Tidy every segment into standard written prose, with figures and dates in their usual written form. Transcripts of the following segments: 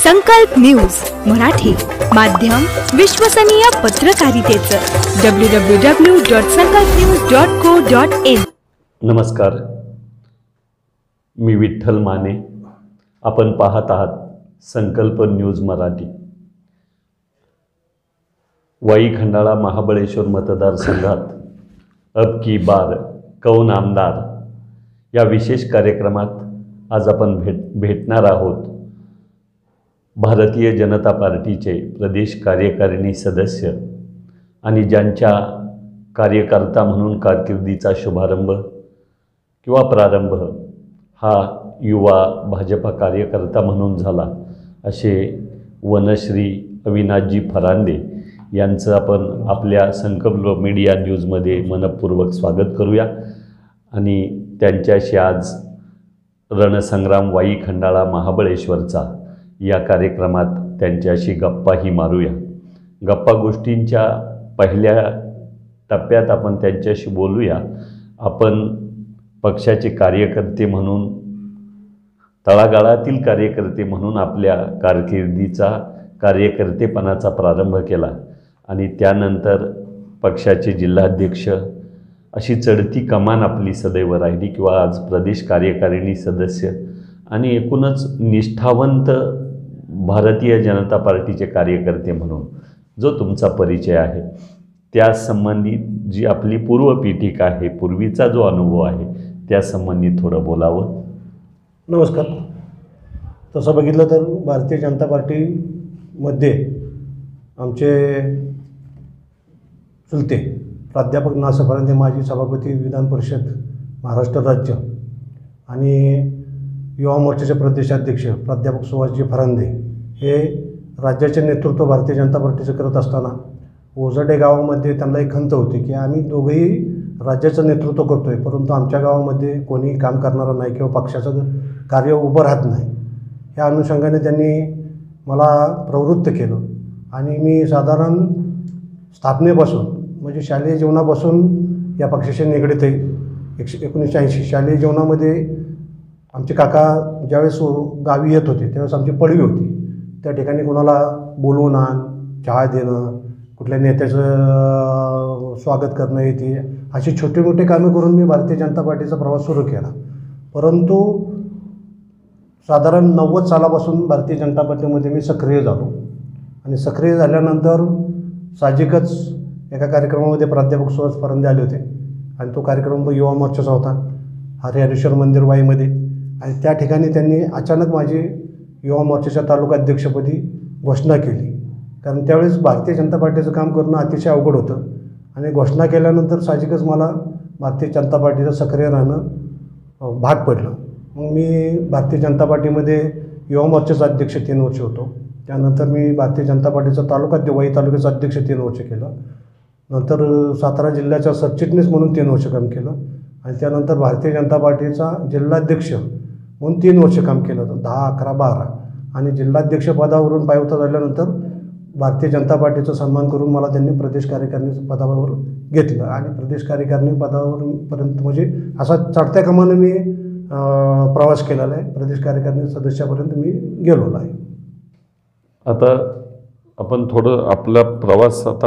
संकल्प न्यूज मराठी माध्यम विश्वसनीय पत्रकारितेचं www.sankalpnews.co.in। नमस्कार, मी विठ्ठल माने। आपण पाहत आहात संकल्प न्यूज मराठी। वाई खंडाळा महाबळेश्वर मतदारसंघात अब की बार कौन आमदार या विशेष कार्यक्रमात आज आपण भेटणार आहोत भारतीय जनता पार्टीचे प्रदेश कार्यकारिणी सदस्य आणि ज्यांच्या कार्यकर्ता म्हणून कारकिर्दीचा शुभारंभ किंवा प्रारंभ हा युवा भाजपा कार्यकर्ता म्हणून झाला असे वनश्री अविनाशजी फरांदे यांचं आपण आपल्या संकल्प मीडिया न्यूजमध्ये मनपूर्वक स्वागत करूया आणि त्यांच्याशी आज रणसंग्राम वाई खंडाळा महाबळेश्वरचा या कार्यक्रमात त्यांच्याशी गप्पाही मारूया। गप्पा गोष्टींच्या पहिल्या टप्प्यात आपण त्यांच्याशी बोलूया। आपण पक्षाचे कार्यकर्ते म्हणून तळागाळातील कार्यकर्ते म्हणून आपल्या कारकिर्दीचा कार्यकर्तेपणाचा प्रारंभ केला आणि त्यानंतर पक्षाचे जिल्हाध्यक्ष अशी चढती कमान आपली सदैव राहिली किंवा आज प्रदेश कार्यकारिणी सदस्य आणि एकूणच निष्ठावंत भारतीय जनता पार्टीचे कार्यकर्ते म्हणून जो तुमचा परिचय आहे त्या संबंधित जी आपली पूर्वपीठिका आहे, पूर्वीचा जो अनुभव आहे त्या संबंधित थोडं बोलावं। नमस्कार। तसं बघितलं तर भारतीय जनता पार्टीमध्ये आमचे चुलते प्राध्यापक ना. स. फरांदे माजी सभापती विधान परिषद महाराष्ट्र राज्य आणि युवा मोर्चाचे प्रदेशाध्यक्ष प्राध्यापक सुभाषजी फरांदे हे राज्याचे नेतृत्व भारतीय जनता पार्टीचं करत असताना ओझडे गावामध्ये त्यांना एक खंत होती की आम्ही दोघेही राज्याचं नेतृत्व करतो आहे, परंतु आमच्या गावामध्ये कोणी काम करणारं नाही किंवा पक्षाचं कार्य उभं राहत नाही। या अनुषंगाने त्यांनी मला प्रवृत्त केलं आणि मी साधारण स्थापनेपासून म्हणजे शालेय जीवनापासून या पक्षाशी निगडीत आहे। 1980 शालेय जीवनामध्ये आमचे काका ज्यावेळेस गावी येत होते त्यावेळेस आमची पडवी होती, त्या ठिकाणी कोणाला बोलवून आण, चहा देणं, कुठल्या नेत्याचं स्वागत करणं येते अशी छोटी मोठी कामं करून मी भारतीय जनता पार्टीचा प्रवास सुरू केला। परंतु साधारण 90 सालापासून भारतीय जनता पार्टीमध्ये मी सक्रिय झालो आणि सक्रिय झाल्यानंतर साहजिकच एका कार्यक्रमामध्ये प्राध्यापक सुभाष फरांदे आले होते आणि तो कार्यक्रम युवा मोर्चाचा होता हरिहरेश्वर मंदिर वाईमध्ये आणि त्या ठिकाणी त्यांनी अचानक माझी युवा मोर्चाच्या तालुकाध्यक्षपदी घोषणा केली, कारण त्यावेळेस भारतीय जनता पार्टीचं काम करणं अतिशय अवघड होतं आणि घोषणा केल्यानंतर साहजिकच मला भारतीय जनता पार्टीचं सक्रिय राहणं भाग पडलं। मग मी भारतीय जनता पार्टीमध्ये युवा मोर्चाचा अध्यक्ष 3 वर्ष होतो, त्यानंतर मी भारतीय जनता पार्टीचा वाई तालुक्याचा अध्यक्ष 3 वर्ष केलं, नंतर सातारा जिल्ह्याचा सरचिटणीस म्हणून 3 वर्ष काम केलं आणि त्यानंतर भारतीय जनता पार्टीचा जिल्हाध्यक्ष म्हणून 3 वर्ष काम केलं होतं, 10, 11, 12 आणि जिल्हाध्यक्ष पदावरून पायउतार झाल्यानंतर भारतीय जनता पार्टीचा सन्मान करून मला त्यांनी प्रदेश कार्यकारिणी पदावर घेतलं आणि प्रदेश कार्यकारिणी पदावरपर्यंत म्हणजे असा चढत्या क्रमाने मी प्रवास केलेला आहे। प्रदेश कार्यकारिणी सदस्यापर्यंत मी गेलेलो आहे। आता आपण थोडं आपला प्रवास आता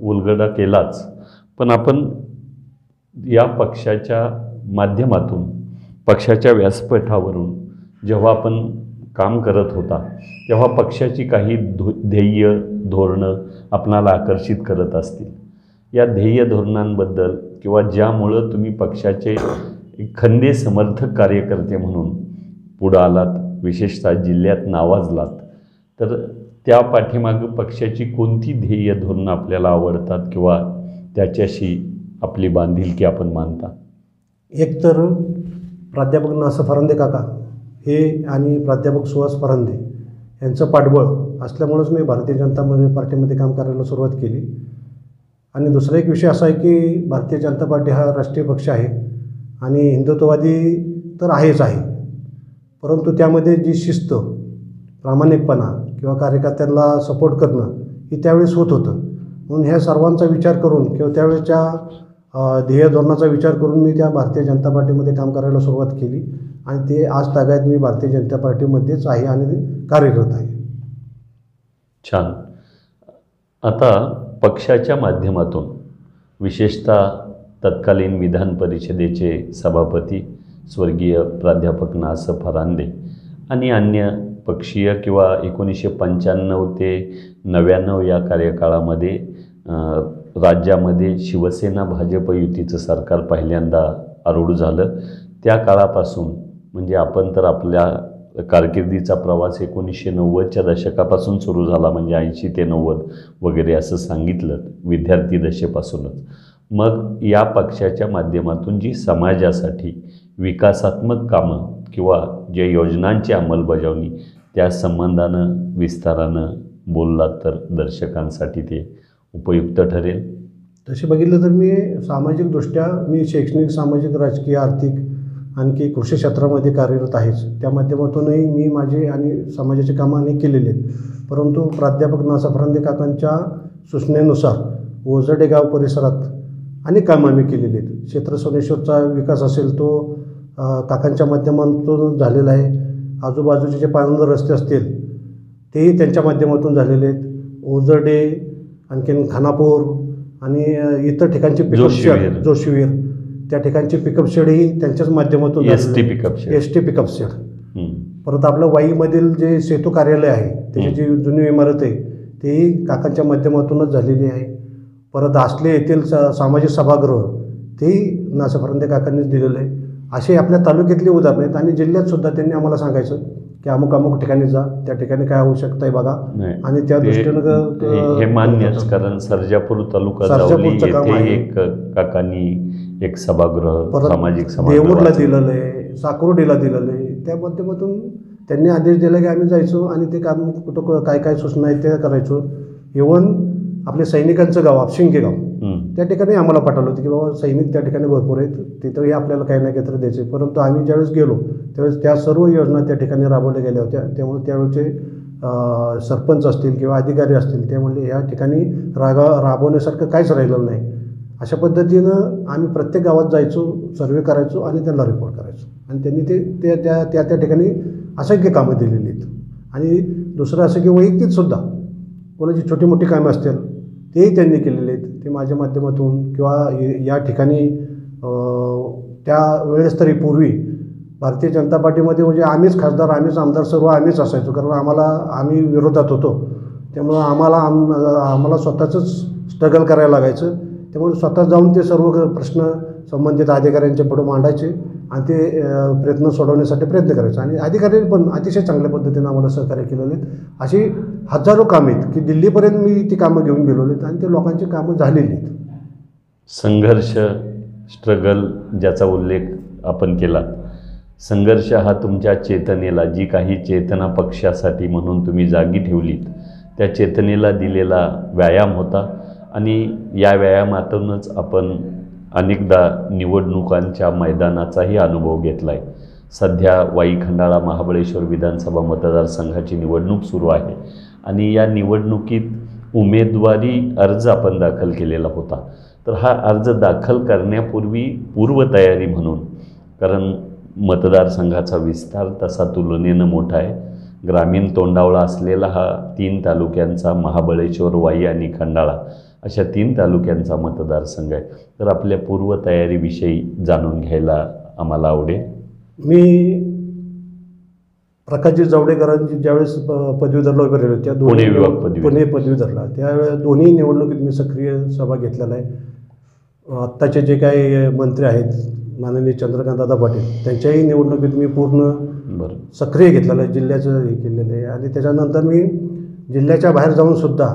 उलगडा केलाच, पण आपण या पक्षाच्या माध्यमातून पक्षाच्या व्यासपीठावरून जेव्हा आपण काम करत होता तेव्हा पक्षाची काही ध्येय धोरणं आपणाला आकर्षित करत असतील। या ध्येय धोरणांबद्दल किंवा ज्यामुळं तुम्ही पक्षाचे खंदे समर्थक कार्यकर्ते म्हणून पुढं आलात, विशेषतः जिल्ह्यात नावाजलात, तर त्या पाठीमागं पक्षाची कोणती ध्येय धोरणं आपल्याला आवडतात किंवा त्याच्याशी आपली बांधिलकी आपण मानता? एक तर प्राध्यापक ना. स. फरांदे काका हे आणि प्राध्यापक सुहास फरांदे यांचं पाठबळ असल्यामुळेच मी भारतीय जनता पार्टीमध्ये काम करायला सुरुवात केली आणि दुसरा एक विषय असा आहे की भारतीय जनता पार्टी हा राष्ट्रीय पक्ष आहे आणि हिंदुत्ववादी तर आहेच आहे, परंतु त्यामध्ये जी शिस्त, प्रामाणिकपणा किंवा कार्यकर्त्यांना सपोर्ट करणं ही त्यावेळेस होत होतं। म्हणून ह्या सर्वांचा विचार करून किंवा त्यावेळेच्या ध्येय धोरणाचा विचार करून मी त्या भारतीय जनता पार्टीमध्ये काम करायला सुरुवात केली आणि ते आज तागायत मी भारतीय जनता पार्टीमध्येच आहे आणि कार्यरत आहे. छान. आता पक्षाच्या माध्यमातून विशेषतः तत्कालीन विधान परिषदेचे सभापती स्वर्गीय प्राध्यापक ना. स. फरांदे आणि अन्य पक्षीय किंवा 1995 ते 99 या कार्यकाळामध्ये राज्यामध्ये शिवसेना भाजप युतीचं सरकार पहिल्यांदा आरूढ झालं. त्या काळापासून म्हणजे आपण तर आपल्या कारकिर्दीचा प्रवास 1990च्या दशकापासून सुरू झाला, म्हणजे 80 ते 90 वगैरे असं सांगितलं, विद्यार्थी दशेपासूनच. मग या पक्षाच्या माध्यमातून जी समाजासाठी विकासात्मक कामं किंवा जे योजनांची अंमलबजावणी त्या संबंधानं विस्तारानं बोललात तर दर्शकांसाठी ते उपयुक्त ठरेल. तसे बघितलं तर मी सामाजिकदृष्ट्या मी शैक्षणिक, सामाजिक, राजकीय, आर्थिक आणखी कृषी क्षेत्रामध्ये कार्यरत आहेच. त्या माध्यमातूनही मी माझे आणि समाजाचे कामं अनेक केलेले आहेत. परंतु प्राध्यापक ना. स. फरांदे काकांच्या सूचनेनुसार ओझरडे गाव परिसरात अनेक कामं आम्ही केलेली आहेत. क्षेत्र सोनेश्वरचा विकास असेल तो काकांच्या माध्यमातून झालेला आहे. आजूबाजूचे जे पांढर रस्ते असतील तेही त्यांच्या माध्यमातून झालेले आहेत. ओझरडे, आणखीन खानापूर आणि इतर ठिकाणचे पिकअप शेड, जोशीवीर त्या ठिकाणचे पिकअप शेडही त्यांच्याच माध्यमातून एस टी पिकअप शेड. परत आपलं वाईमधील जे सेतू कार्यालय आहे त्याची जी जुनी इमारत आहे तेही काकांच्या माध्यमातूनच झालेली आहे. परत आसले येथील सामाजिक सभागृह तेही ना. स. फरांदे काकांनीच दिलेलं आहे. असे आपल्या तालुक्यातली उदाहरणं आहेत आणि जिल्ह्यात सुद्धा त्यांनी आम्हाला सांगायचं की अमुक अमुक ठिकाणी जा, त्या ठिकाणी काय आवश्यकता आहे बघा आणि त्या दृष्टीनं हे मान्यच. कारण सर्जापूर तालुका जावली येथे एक काकांनी एक सभागृह सामाजिक देऊरला दिलेलं आहे, साकुर्डीला दिलेलं आहे. त्या माध्यमातून त्यांनी आदेश दिला की आम्ही जायचो आणि ते काम कुठं काय काय सूचना आहेत ते करायचो. इव्हन आपले सैनिकांचं गाव आपशिंगे गाव त्या ठिकाणी आम्हाला पाठवलं होतं की बाबा सैनिक त्या ठिकाणी भरपूर आहेत, तिथंही आपल्याला काही ना काहीतरी द्यायचे. परंतु आम्ही ज्यावेळेस गेलो त्यावेळेस त्या सर्व योजना त्या ठिकाणी राबवल्या गेल्या होत्या. त्यामुळे त्यावेळेचे सरपंच असतील किंवा अधिकारी असतील ते म्हणले ह्या ठिकाणी राबवण्यासारखं काहीच राहिलेलं नाही. अशा पद्धतीनं आम्ही प्रत्येक गावात जायचो, सर्वे करायचो आणि त्यांना रिपोर्ट करायचो आणि त्यांनी ते त्या ठिकाणी असंख्य कामं दिलेली आहेत. आणि दुसरं असं की वैयक्तिकसुद्धा कोणाची छोटी मोठी कामं असतील तेही त्यांनी केलेले आहेत. ते माझ्या माध्यमातून किंवा या ठिकाणी त्या वेळेस तरी पूर्वी भारतीय जनता पार्टीमध्ये म्हणजे आम्हीच खासदार, आम्हीच आमदार, सर्व आम्हीच असायचो. कारण आम्ही विरोधात होतो त्यामुळं आम्हाला स्वतःचंच स्ट्रगल करायला लागायचं. त्यामुळे स्वतः जाऊन ते सर्व प्रश्न संबंधित अधिकाऱ्यांच्या पुढे मांडायचे आणि ते प्रयत्न सोडवण्यासाठी प्रयत्न करायचे. आणि अधिकारी पण अतिशय चांगल्या पद्धतीनं आम्हाला सहकार्य केलेले आहेत. अशी हजारो कामं आहेत की दिल्लीपर्यंत मी ती कामं घेऊन गेलेलो आहेत आणि ते लोकांची कामं झालेली आहेत. संघर्ष, स्ट्रगल ज्याचा उल्लेख आपण केला, संघर्ष हा तुमच्या चेतनेला, जी काही चेतना पक्षासाठी म्हणून तुम्ही जागी ठेवलीत त्या चेतनेला दिलेला व्यायाम होता. आणि या व्यायामातूनच आपण अनेकदा निवडणुकांच्या मैदानाचाही अनुभव घेतला आहे. सध्या वाई खंडाळा महाबळेश्वर विधानसभा मतदारसंघाची निवडणूक सुरू आहे आणि या निवडणुकीत उमेदवारी अर्ज आपण दाखल केलेला होता. तर हा अर्ज दाखल करण्यापूर्वी पूर्वतयारी म्हणून, कारण मतदारसंघाचा विस्तार तसा तुलनेनं मोठा आहे, ग्रामीण तोंडावळा असलेला हा 3 तालुक्यांचा महाबळेश्वर, वाई आणि खंडाळा अशा 3 तालुक्यांचा मतदारसंघ आहे. तर आपल्या पूर्वतयारीविषयी जाणून घ्यायला आम्हाला आवडेल. मी प्रकाशजी जावडेकरांची ज्यावेळेस पदवीधरला उभे राहिले त्या पुणे पदवीधरला त्यावेळेस दोन्ही निवडणुकीत मी सक्रिय सहभाग घेतलेला आहे. आत्ताचे जे काही मंत्री आहेत माननीय चंद्रकांतदादा पाटील त्यांच्याही निवडणुकीत मी पूर्ण सक्रिय घेतलेलं आहे, जिल्ह्याचं हे केलेलं आहे. आणि त्याच्यानंतर मी जिल्ह्याच्या बाहेर जाऊनसुद्धा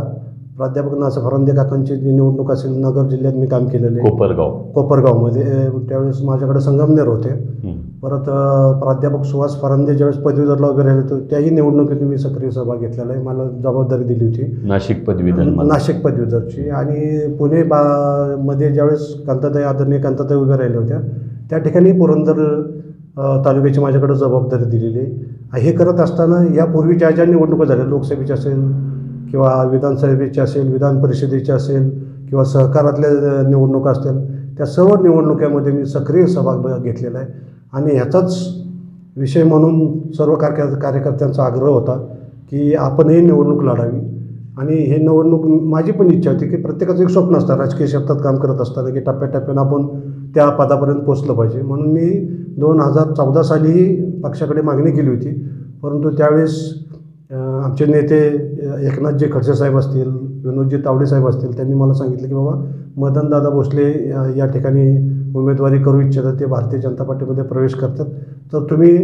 प्राध्यापक ना. स. फरांदे काकांची जी निवडणूक असेल नगर जिल्ह्यात मी काम केलेलं आहे. कोपरगावमध्ये त्यावेळेस माझ्याकडे संगमनेर होते. परत प्राध्यापक सुहास फरांदे ज्यावेळेस पदवीधरला उभे राहिले होते त्याही निवडणुकीत मी सक्रिय सहभाग घेतलेला आहे. मला जबाबदारी दिली होती नाशिक पदवीधरची. आणि पुणे मध्ये ज्यावेळेस आदरणीय कांताताई उभ्या राहिल्या होत्या त्या ठिकाणी पुरंदर तालुक्याची माझ्याकडे जबाबदारी दिलेली आहे. हे करत असताना यापूर्वी ज्या निवडणुका झाल्या, लोकसभेच्या असेल किंवा विधानसभेची असेल, विधान परिषदेची असेल किंवा सहकारातल्या निवडणुका असतील, त्या सर्व निवडणुकीमध्ये मी सक्रिय सहभाग घेतलेला आहे आणि ह्याचाच विषय म्हणून सर्व कार्यकर्त्यांचा आग्रह होता की आपणही निवडणूक लढावी. आणि हे निवडणूक माझी पण इच्छा होती की प्रत्येकाचं एक स्वप्न असतं राजकीय क्षेत्रात काम करत असताना की टप्प्याटप्प्यानं आपण त्या पदापर्यंत पोचलं पाहिजे. म्हणून मी 2014 सालीही पक्षाकडे मागणी केली होती, परंतु त्यावेळेस आमचे नेते एकनाथजी खडसे साहेब असतील, विनोदजी तावडे साहेब असतील, त्यांनी मला सांगितलं की बाबा मदनदादा भोसले या ठिकाणी उमेदवारी करू इच्छितात, ते भारतीय जनता पार्टीमध्ये प्रवेश करतात, तर तुम्ही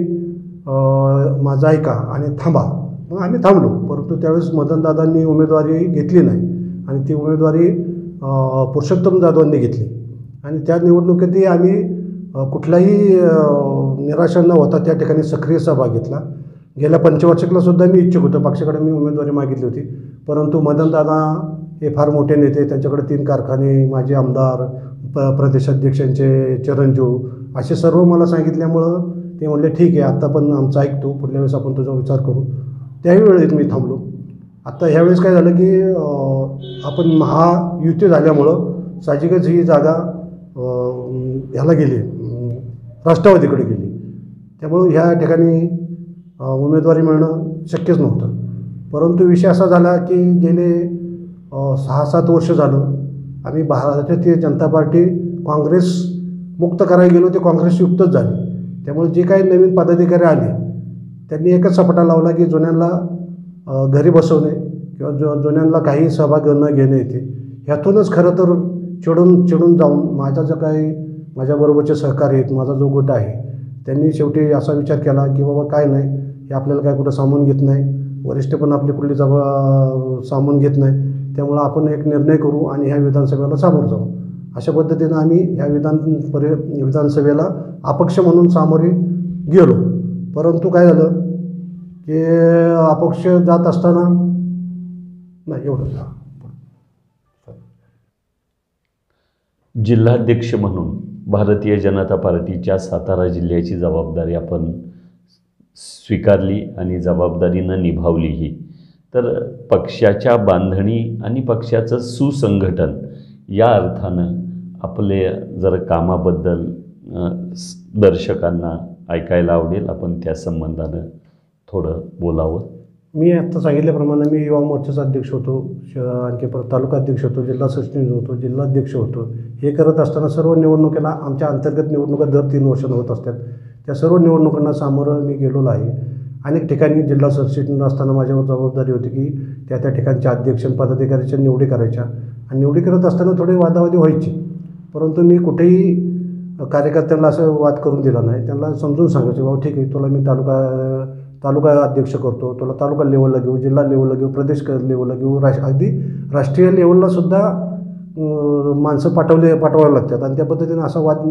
माझं ऐका आणि थांबा. मग आम्ही थांबलो, परंतु त्यावेळेस मदनदादांनी उमेदवारी घेतली नाही आणि ती उमेदवारी पुरुषोत्तम जाधवांनी घेतली. आणि त्या निवडणुकीतही आम्ही कुठलाही निराशा न होता त्या ठिकाणी सक्रिय सहभाग घेतला. गेल्या पंचवार्षिकलासुद्धा मी इच्छुक होतो, पक्षाकडे मी उमेदवारी मागितली होती, परंतु मदनदादा हे फार मोठे नेते, त्यांच्याकडे 3 कारखाने, माजी आमदार, प्रदेशाध्यक्षांचे चिरंजीव असे सर्व मला सांगितल्यामुळं ते म्हणले ठीक आहे, आत्ता पण आमचं ऐकतो, पुढल्या वेळेस आपण तुझा विचार करू. त्याही वेळेत मी थांबलो. आत्ता ह्यावेळेस काय झालं की आपण महायुती झाल्यामुळं साहजिकच ही जागा ह्याला गेली, राष्ट्रवादीकडे गेली. त्यामुळं ह्या ठिकाणी उमेदवारी मिळणं शक्यच नव्हतं. परंतु विषय असा झाला की गेले 6-7 वर्ष झालं आम्ही भारतीय जनता पार्टी काँग्रेस मुक्त करायला गेलो, ते काँग्रेसयुक्तच झाली. त्यामुळे जे काही नवीन पदाधिकारी आले त्यांनी एकच सपाटा लावला की जुन्यांना घरी बसवणे किंवा जुन्यांना काही सहभाग न घेणे येते. ह्यातूनच खरं तर चिडून जाऊन माझा जो काही माझ्याबरोबरचे सहकारी आहेत, माझा जो गट आहे, त्यांनी शेवटी असा विचार केला की बाबा काय नाही, हे आपल्याला काय कुठं सामावून घेत नाही, वरिष्ठ पण आपली कुठली सामावून घेत नाही, त्यामुळं आपण एक निर्णय करू आणि ह्या विधानसभेला सामोरं जाऊ. अशा पद्धतीनं आम्ही ह्या विधानसभेला अपक्ष म्हणून सामोरे गेलो. परंतु काय झालं की अपक्ष जात असताना नाही एवढं जिल्हाध्यक्ष म्हणून भारतीय जनता पार्टीच्या सातारा जिल्ह्याची जबाबदारी आपण स्वीकारली आणि जबाबदारीनं निभावलीही. तर पक्षाच्या बांधणी आणि पक्षाचं सुसंघटन या अर्थानं आपले जर कामाबद्दल दर्शकांना ऐकायला आवडेल, आपण त्या संबंधानं थोडं बोलावं. मी आत्ता सांगितल्याप्रमाणे मी युवा मोर्चाचा अध्यक्ष होतो, आणखी तालुका अध्यक्ष होतो, जिल्हा सचिव होतो, जिल्हाध्यक्ष होतो. हे करत असताना सर्व निवडणुकीला आमच्या अंतर्गत निवडणुका दर 3 वर्षांना होत असतात. त्या सर्व निवडणुकांना सामोरं मी गेलेलो आहे. अनेक ठिकाणी जिल्हा सरचिटणीस असताना माझ्यावर जबाबदारी होती की त्या ठिकाणच्या अध्यक्ष पदाधिकाऱ्याच्या निवडी करायच्या आणि निवडी करत असताना थोडी वादावादी व्हायची, परंतु मी कुठेही कार्यकर्त्यांना असं वाद करून दिला नाही. त्यांना समजून सांगायचं बाबा ठीक आहे, तुला मी तालुका अध्यक्ष करतो, तुला तालुका लेवलला घेऊ, जिल्हा लेवलला घेऊ, प्रदेश लेवलला घेऊ, अगदी राष्ट्रीय लेवललासुद्धा माणसं पाठवायला लागतात. आणि त्या पद्धतीनं असा वाद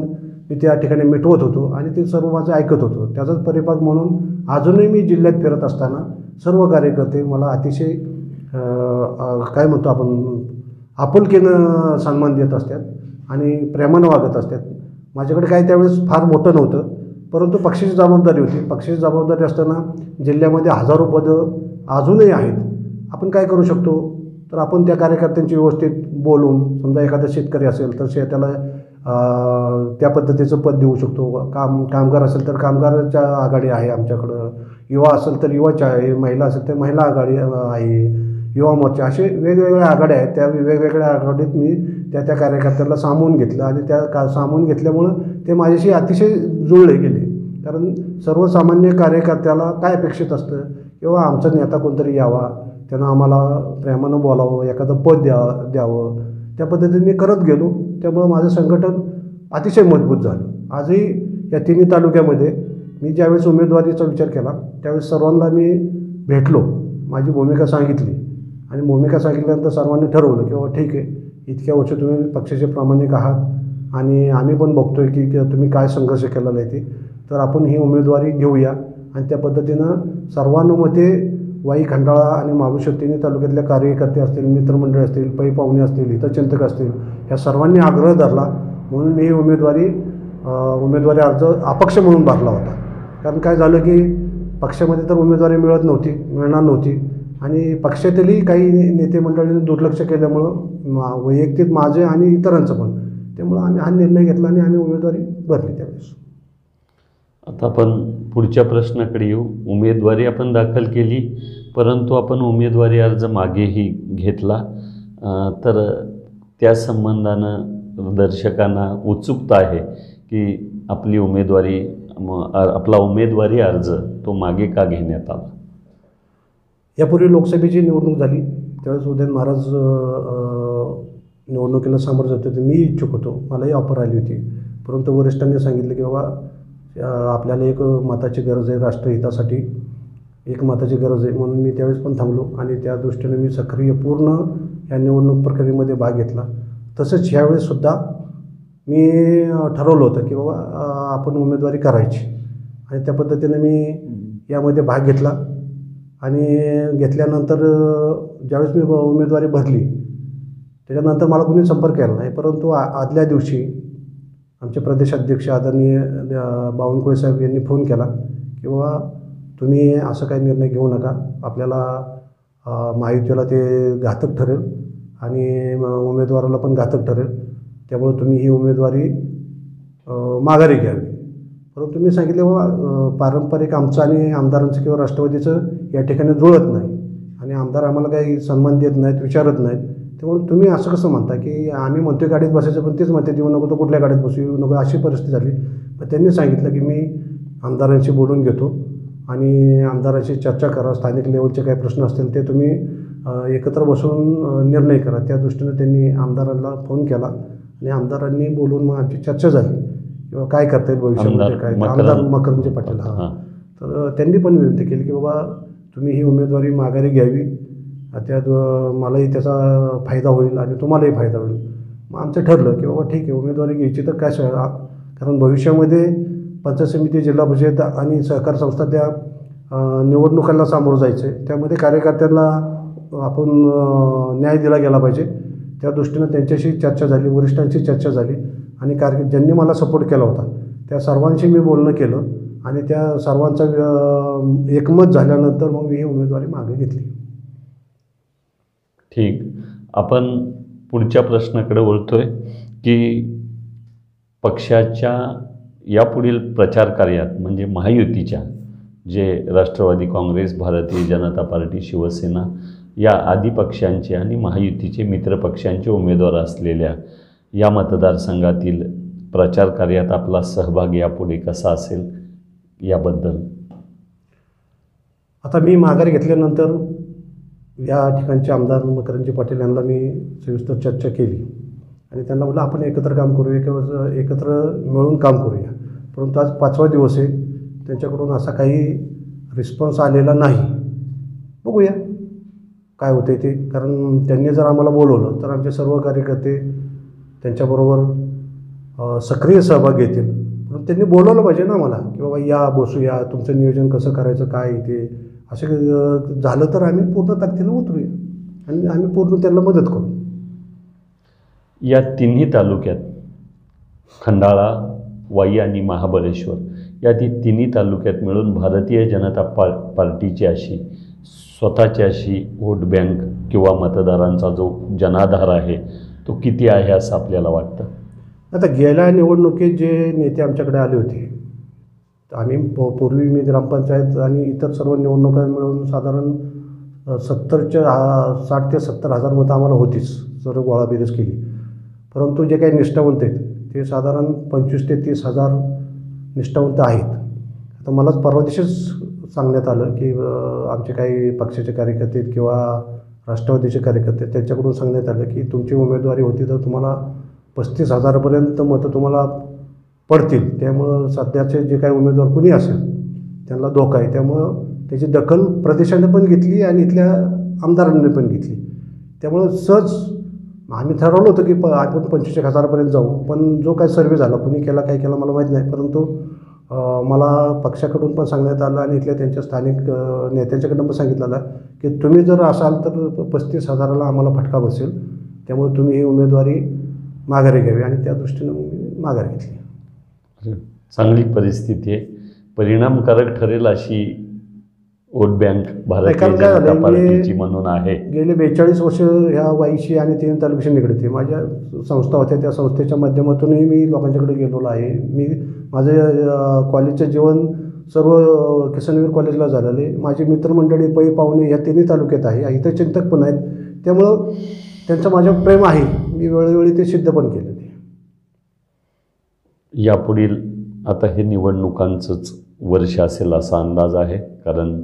मी त्या ठिकाणी मिटवत होतो आणि ते सर्व माझं ऐकत होतो. त्याचाच परिपाक म्हणून अजूनही मी जिल्ह्यात फिरत असताना सर्व कार्यकर्ते मला अतिशय काय म्हणतो आपण आपुलकीनं सन्मान देत असतात आणि प्रेमानं वागत असतात. माझ्याकडे काही त्यावेळेस फार मोठं नव्हतं, परंतु पक्षाची जबाबदारी होती. पक्षाची जबाबदारी असताना जिल्ह्यामध्ये हजारो पदं अजूनही आहेत. आपण काय करू शकतो तर आपण त्या कार्यकर्त्यांची व्यवस्थित बोलून, समजा एखादा शेतकरी असेल तर त्याला त्या पद्धतीचं पद देऊ शकतो. कामगार असेल तर कामगाराच्या आघाडी आहे आमच्याकडं, युवा असेल तर युवाच्या आहे, महिला असेल तर महिला आघाडी आहे, युवा मोर्चा, असे वेगवेगळ्या आघाड्या आहेत. त्या वेगवेगळ्या आघाडीत मी त्या कार्यकर्त्याला सामावून घेतलं आणि त्या सामावून घेतल्यामुळं ते माझ्याशी अतिशय जुळले गेले. कारण सर्वसामान्य कार्यकर्त्याला काय अपेक्षित असतं किंवा आमचा नेता कोणतरी यावा, त्यानं आम्हाला प्रेमानं बोलावं, एखादं पद द्यावं. त्या पद्धतीने मी करत गेलो. त्यामुळं माझं संघटन अतिशय मजबूत झालं. आजही या 3 तालुक्यामध्ये मी ज्यावेळेस उमेदवारीचा विचार केला त्यावेळेस सर्वांना मी भेटलो, माझी भूमिका सांगितली आणि भूमिका सांगितल्यानंतर सर्वांनी ठरवलं की बाबा ठीक आहे, इतक्या वर्ष तुम्ही पक्षाचे प्रामाणिक आहात आणि आम्ही पण बघतोय की तुम्ही काय संघर्ष केलेला आहे ते, तर आपण ही उमेदवारी घेऊया. आणि त्या पद्धतीनं सर्वानुमते वाई, खंडाळा आणि महाबळेश्वर 3 तालुक्यातल्या कार्यकर्ते असतील, मित्रमंडळी असतील, पै पाहुणे असतील, हितचिंतक असतील, ह्या सर्वांनी आग्रह धरला. म्हणून मी ही उमेदवारी अर्ज अपक्ष म्हणून भरला होता. कारण काय झालं की पक्षामध्ये तर उमेदवारी मिळणार नव्हती आणि पक्षातीलही काही नेते मंडळींनी दुर्लक्ष केल्यामुळं वैयक्तिक माझे आणि इतरांचं पण ते त्यामुळं आम्ही हा निर्णय घेतला आणि आम्ही उमेदवारी भरली त्यावेळेस. आता आपण पुढच्या प्रश्नाकडे येऊ. उमेदवारी आपण दाखल केली, परंतु आपण उमेदवारी अर्ज मागेही घेतला. तर त्या संबंधानं दर्शकांना उत्सुकता आहे की आपली उमेदवारी आपला उमेदवारी अर्ज तो मागे का घेण्यात आला? यापूर्वी लोकसभेची निवडणूक झाली त्यावेळेस उदयन महाराज निवडणुकीला सामोरं जात होते. मी इच्छुक होतो, मलाही ऑफर आली होती, परंतु वरिष्ठांनी सांगितलं की बाबा आपल्याला एक मताची गरज आहे, राष्ट्रहितासाठी एक मताची गरज आहे, म्हणून मी त्यावेळेस पण थांबलो आणि त्या दृष्टीने मी सक्रिय पूर्ण या निवडणूक प्रक्रियेमध्ये भाग घेतला. तसंच ह्यावेळेससुद्धा मी ठरवलं होतं की बाबा आपण उमेदवारी करायची आणि त्या पद्धतीने मी यामध्ये भाग घेतला. आणि घेतल्यानंतर ज्यावेळेस मी उमेदवारी भरली त्याच्यानंतर मला कोणी संपर्क केला नाही, परंतु आदल्या दिवशी आमचे प्रदेशाध्यक्ष आदरणीय बावनकुळे साहेब यांनी फोन केला की बाबा तुम्ही असं काही निर्णय घेऊ नका, आपल्याला महायुतीला ते घातक ठरेल आणि उमेदवाराला पण घातक ठरेल, त्यामुळे तुम्ही ही उमेदवारी माघारी घ्यावी. परंतु मी सांगितले बाबा पारंपरिक आमचं आणि आमदारांचं किंवा राष्ट्रवादीचं या ठिकाणी जुळत नाही आणि आमदार आम्हाला काही सन्मान देत नाहीत, विचारत नाहीत, त्यामुळे तुम्ही असं कसं म्हणता की आम्ही म्हणतोय गाडीत बसायचं पण तेच म्हणते देऊ नको, तो कुठल्या गाडीत बसू येऊ नको, अशी परिस्थिती झाली. तर त्यांनी सांगितलं की मी आमदारांशी बोलून घेतो आणि आमदारांशी चर्चा करा, स्थानिक लेवलचे काही प्रश्न असतील ते तुम्ही एकत्र बसून निर्णय करा. त्या दृष्टीनं त्यांनी आमदारांना फोन केला आणि आमदारांनी बोलून मग आमची चर्चा झाली किंवा काय करता येईल भविष्यामध्ये, काय आमदार मकरंद पाटील तर त्यांनी पण विनंती केली की बाबा तुम्ही ही उमेदवारी माघारी घ्यावी, त्यात मलाही त्याचा फायदा होईल आणि तुम्हालाही फायदा होईल. मग आमचं ठरलं की बाबा ठीक आहे उमेदवारी घ्यायची तर काय कारण भविष्यामध्ये पंचायत समिती, जिल्हा परिषद आणि सहकार संस्था त्या निवडणुकांना सामोरं जायचं आहे, त्यामध्ये कार्यकर्त्यांना आपण न्याय दिला गेला पाहिजे. त्या दृष्टीनं त्यांच्याशी चर्चा झाली, वरिष्ठांशी चर्चा झाली आणि ज्यांनी मला सपोर्ट केला होता त्या सर्वांशी मी बोलणं केलं आणि त्या सर्वांचा एकमत झाल्यानंतर मग मी ही उमेदवारी मागे घेतली. ठीक. आपण पुढच्या प्रश्नाकडे वळतोय की पक्षाच्या यापुढील प्रचार कार्यात म्हणजे महायुतीच्या जे राष्ट्रवादी काँग्रेस, भारतीय जनता पार्टी, शिवसेना या आदी पक्षांचे आणि महायुतीचे मित्रपक्षांचे उमेदवार असलेल्या या मतदारसंघातील प्रचार कार्यात आपला सहभाग यापुढे कसा असेल याबद्दल? आता मी माघारी घेतल्यानंतर या ठिकाणचे आमदार मकरंद पाटील यांना मी सविस्तर चर्चा केली आणि त्यांना म्हटलं आपण एकत्र काम करूया किंवा एकत्र मिळून काम करूया. परंतु आज 5वा दिवस आहे, त्यांच्याकडून असा काही रिस्पॉन्स आलेला नाही. बघूया काय होते ते, कारण त्यांनी जर आम्हाला बोलवलं तर आमचे सर्व कार्यकर्ते त्यांच्याबरोबर सक्रिय सहभाग घेतील. पण त्यांनी बोलवलं पाहिजे ना मला की बाबा या बसूया, तुमचं नियोजन कसं करायचं काय ते, असं झालं तर आम्ही पूर्ण ताकदीनं उतरूया आणि आम्ही पूर्ण त्यांना मदत करू. या तिन्ही तालुक्यात खंडाळा, वाई आणि महाबळेश्वर या तिन्ही तालुक्यात मिळून भारतीय जनता पार्टीची अशी स्वतःची अशी वोट बँक किंवा मतदारांचा जो जनाधार आहे तो किती आहे असं आपल्याला वाटतं? आता गेल्या निवडणुकीत जे नेते आमच्याकडे आले होते, आम्ही पूर्वी मी ग्रामपंचायत आणि इतर सर्व निवडणुका मिळून साधारण 60 ते 70 हजार मतं आम्हाला होतीच जर गोळाबेरीज केली. परंतु जे काही निष्ठावंत आहेत ते साधारण 25 ते 30 हजार निष्ठावंत आहेत. आता मलाच परवा दिवशीच सांगण्यात आलं की आमचे काही पक्षाचे कार्यकर्ते आहेत किंवा राष्ट्रवादीचे कार्यकर्ते आहेत, त्यांच्याकडून सांगण्यात आलं की तुमची उमेदवारी होती तर तुम्हाला 35 हजारापर्यंत मतं तुम्हाला पडतील, त्यामुळं सध्याचे जे काही उमेदवार कुणी असेल त्यांना धोका आहे. त्यामुळं त्याची दखल प्रदेशाने पण घेतली आणि इथल्या आमदारांनी पण घेतली. त्यामुळं सहज आम्ही ठरवलं होतं की आपण 25 हजारापर्यंत जाऊ, पण जो काय सर्वे झाला कुणी केला काय केला मला माहीत नाही, परंतु मला पक्षाकडून पण सांगण्यात आलं आणि इथल्या त्यांच्या स्थानिक नेत्यांच्याकडून पण सांगितलं आलं की तुम्ही जर असाल तर 35 हजाराला आम्हाला फटका बसेल, त्यामुळे तुम्ही ही उमेदवारी माघारी घ्यावी आणि त्या दृष्टीनं मी माघारी घेतली. चांगली परिस्थिती आहे, परिणामकारक ठरेल अशी वोट बँक भारतीय कारण काय जनता झालंय, मी पार्टीची म्हणून आहे. गेले 42 वर्ष ह्या वाईशी आणि 3 तालुक्याशी निगडीत आहे. माझ्या संस्था होत्या, त्या संस्थेच्या माध्यमातूनही मी लोकांच्याकडे गेलेलो आहे. मी माझं कॉलेजचं जीवन सर्व किसनवीर कॉलेजला झालेलं आहे. माझी मित्रमंडळी पै पाहुणे या 3 तालुक्यात आहे. इथं चिंतक पण आहेत, त्यामुळं त्यांचं माझ्यावर प्रेम आहे. मी वेळोवेळी ते सिद्ध पण केलेलं आहे. यापुढील आता हे निवडणुकांचंच वर्ष असेल असा अंदाज आहे, कारण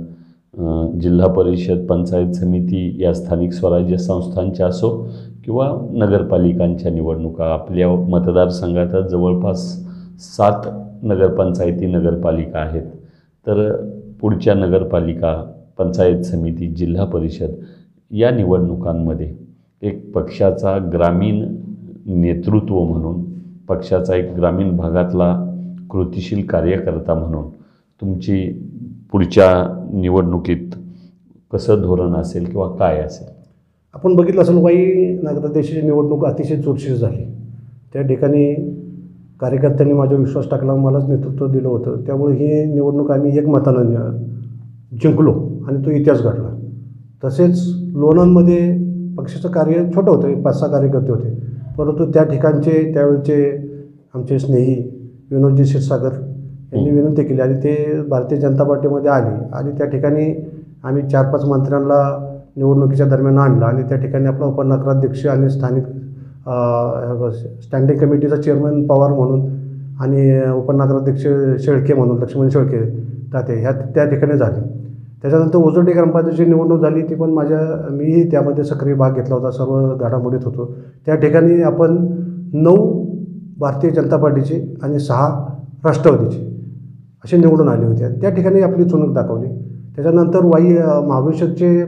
जिल्हा परिषद, पंचायत समिती या स्थानिक स्वराज्य संस्थांच्या असो किंवा नगरपालिकांच्या निवडणुका, आपल्या मतदारसंघात जवळपास 7 नगरपंचायती नगरपालिका आहेत. तर पुढच्या नगरपालिका, पंचायत समिती, जिल्हा परिषद या निवडणुकांमध्ये एक पक्षाचा ग्रामीण नेतृत्व म्हणून, पक्षाचा एक ग्रामीण भागातला कृतिशील कार्यकर्ता म्हणून तुमची पुढच्या निवडणुकीत कसं धोरण असेल किंवा काय असेल? आपण बघितलं असेल, वाई नगराध्यक्षाची निवडणूक अतिशय चुरशीर झाली. त्या ठिकाणी कार्यकर्त्यांनी माझ्यावर विश्वास टाकला, मलाच नेतृत्व दिलं होतं. त्यामुळे ही निवडणूक आम्ही एकमतानं जिंकलो आणि तो इतिहास घडला. तसेच लोणंदमध्ये पक्षाचं कार्य छोटं होतं, 5-6 कार्यकर्ते होते, परंतु त्या ठिकाणचे त्यावेळचे आमचे स्नेही विनोदजी क्षीरसागर यांनी विनंती केली आणि ते भारतीय जनता पार्टीमध्ये आले आणि त्या ठिकाणी आम्ही 4-5 मंत्र्यांना निवडणुकीच्या दरम्यान आणलं आणि त्या ठिकाणी आपला उपनगराध्यक्ष आणि स्थानिक स्टँडिंग कमिटीचा चेअरमन पवार म्हणून आणि उपनगराध्यक्ष शेळके म्हणून लक्ष्मण शेळके ताते ह्या त्या ठिकाणी झाले. त्याच्यानंतर ओझरडे ग्रामपंचायतीची निवडणूक झाली, ती पण मीही त्यामध्ये सक्रिय भाग घेतला होता, सर्व घडामोडीत होतो. त्या ठिकाणी आपण 9 भारतीय जनता पार्टीचे आणि 6 राष्ट्रवादीचे असे निवडून आले होते. त्या ठिकाणी आपली चुणूक दाखवली. त्याच्यानंतर वाई महाबळेश्वरचे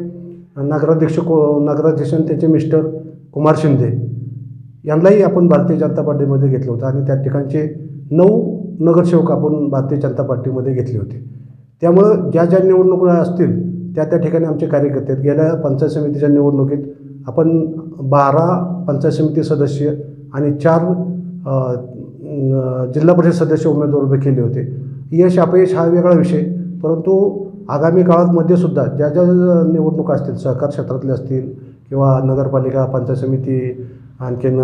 नगराध्यक्ष त्यांचे मिस्टर कुमार शिंदे यांनाही आपण भारतीय जनता पार्टीमध्ये घेतलं होतं आणि त्या ठिकाणचे 9 नगरसेवक आपण भारतीय जनता पार्टीमध्ये घेतले होते. त्यामुळं ज्या ज्या निवडणुका असतील त्या ठिकाणी आमचे कार्यकर्ते आहेत. गेल्या पंचायत समितीच्या निवडणुकीत आपण 12 पंचायत समिती सदस्य आणि 4 जिल्हा परिषद सदस्य उमेदवार उभे केले होते. यश अपयश हा वेगळा विषय, परंतु आगामी काळामध्ये सुद्धा ज्या ज्या निवडणुका असतील, सहकार क्षेत्रातले असतील किंवा नगरपालिका, पंचायत समिती, आणखीन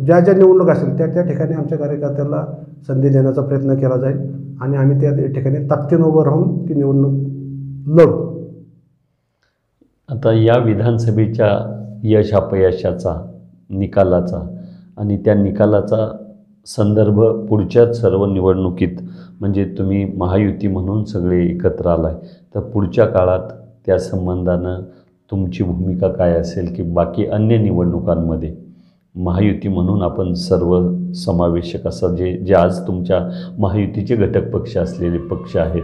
ज्या ज्या निवडणूक असतील त्या ठिकाणी आमच्या कार्यकर्त्याला संधी देण्याचा प्रयत्न केला जाईल आणि आम्ही त्या ठिकाणी ताकदीनं उभं राहून ती निवडणूक लढू. आता या विधानसभेच्या यश अपयशाचा, निकालाचा आणि त्या निकालाचा संदर्भ पुढच्याच सर्व निवडणुकीत, म्हणजे तुम्ही महायुती म्हणून सगळे एकत्र आलाय, तर पुढच्या काळात त्या संबंधानं तुमची भूमिका काय असेल, की बाकी अन्य निवडणुकांमध्ये महायुती म्हणून आपण सर्व समावेशक असं जे आज तुमच्या महायुतीचे घटक पक्ष असलेले पक्ष आहेत,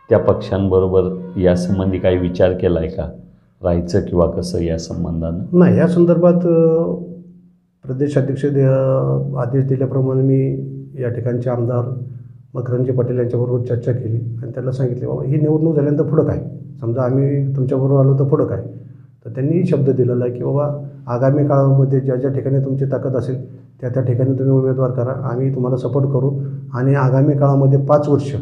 त्या पक्षांबरोबर यासंबंधी काही विचार केला आहे का, राहायचं किंवा कसं या संबंधानं? नाही, या संदर्भात प्रदेशाध्यक्ष आदेश दिल्याप्रमाणे मी या ठिकाणचे आमदार मकरंदजी पटेल यांच्याबरोबर चर्चा केली आणि त्यांना सांगितले, बाबा ही निवडणूक झाल्यानंतर पुढं काय, समजा आम्ही तुमच्याबरोबर आलो तर पुढं काय. तर त्यांनी शब्द दिलेला आहे की बाबा आगामी काळामध्ये ज्या ज्या ठिकाणी तुमची ताकद असेल त्या ठिकाणी तुम्ही उमेदवार करा, आम्ही तुम्हाला सपोर्ट करू आणि आगामी काळामध्ये 5 वर्ष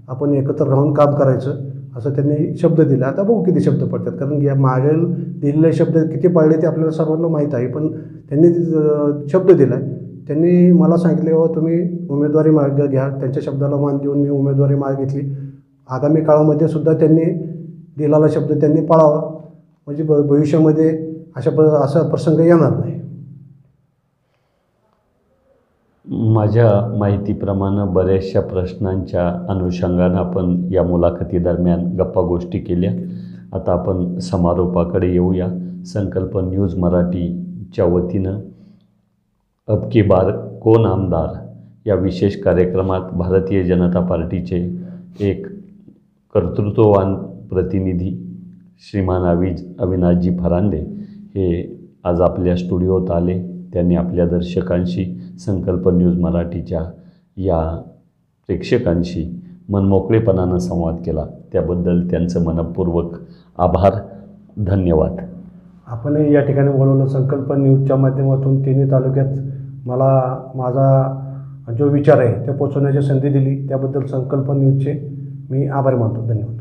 आपण एकत्र राहून काम करायचं असं त्यांनी शब्द दिला. आता बघू किती शब्द पडतात, कारण या मागील दिलेले शब्द किती पाळले ते आपल्याला सर्वांना माहीत आहे, पण त्यांनी शब्द दिला आहे. त्यांनी मला सांगितले, बाबा तुम्ही उमेदवारी मार्ग घ्या. त्यांच्या शब्दाला मान देऊन मी उमेदवारी मार्ग घेतली. आगामी काळामध्ये सुद्धा त्यांनी दिलेला शब्द त्यांनी पाळावा, म्हणजे भविष्यामध्ये असा प्रसंग येणार नाही. माझ्या माहितीप्रमाणे बऱ्याचशा प्रश्नांच्या अनुषंगानं आपण या मुलाखतीदरम्यान गप्पा गोष्टी केल्या. आता आपण समारोपाकडे येऊया. संकल्प न्यूज मराठीच्या वतीनं अब की बार कोण आमदार या विशेष कार्यक्रमात भारतीय जनता पार्टीचे एक कर्तृत्ववान प्रतिनिधी श्रीमान अविनाशजी फरांदे हे आज आपल्या स्टुडिओत आले. त्यांनी आपल्या दर्शकांशी, संकल्प न्यूज मराठीच्या या प्रेक्षकांशी मनमोकळेपणानं संवाद केला. त्याबद्दल त्यांचं मनपूर्वक आभार, धन्यवाद. आपण या ठिकाणी बोलवलं संकल्प न्यूजच्या माध्यमातून 3 तालुक्यात मला माझा जो विचार आहे ते पोचवण्याची संधी दिली, त्याबद्दल संकल्प न्यूजचे मी आभार मानतो. धन्यवाद.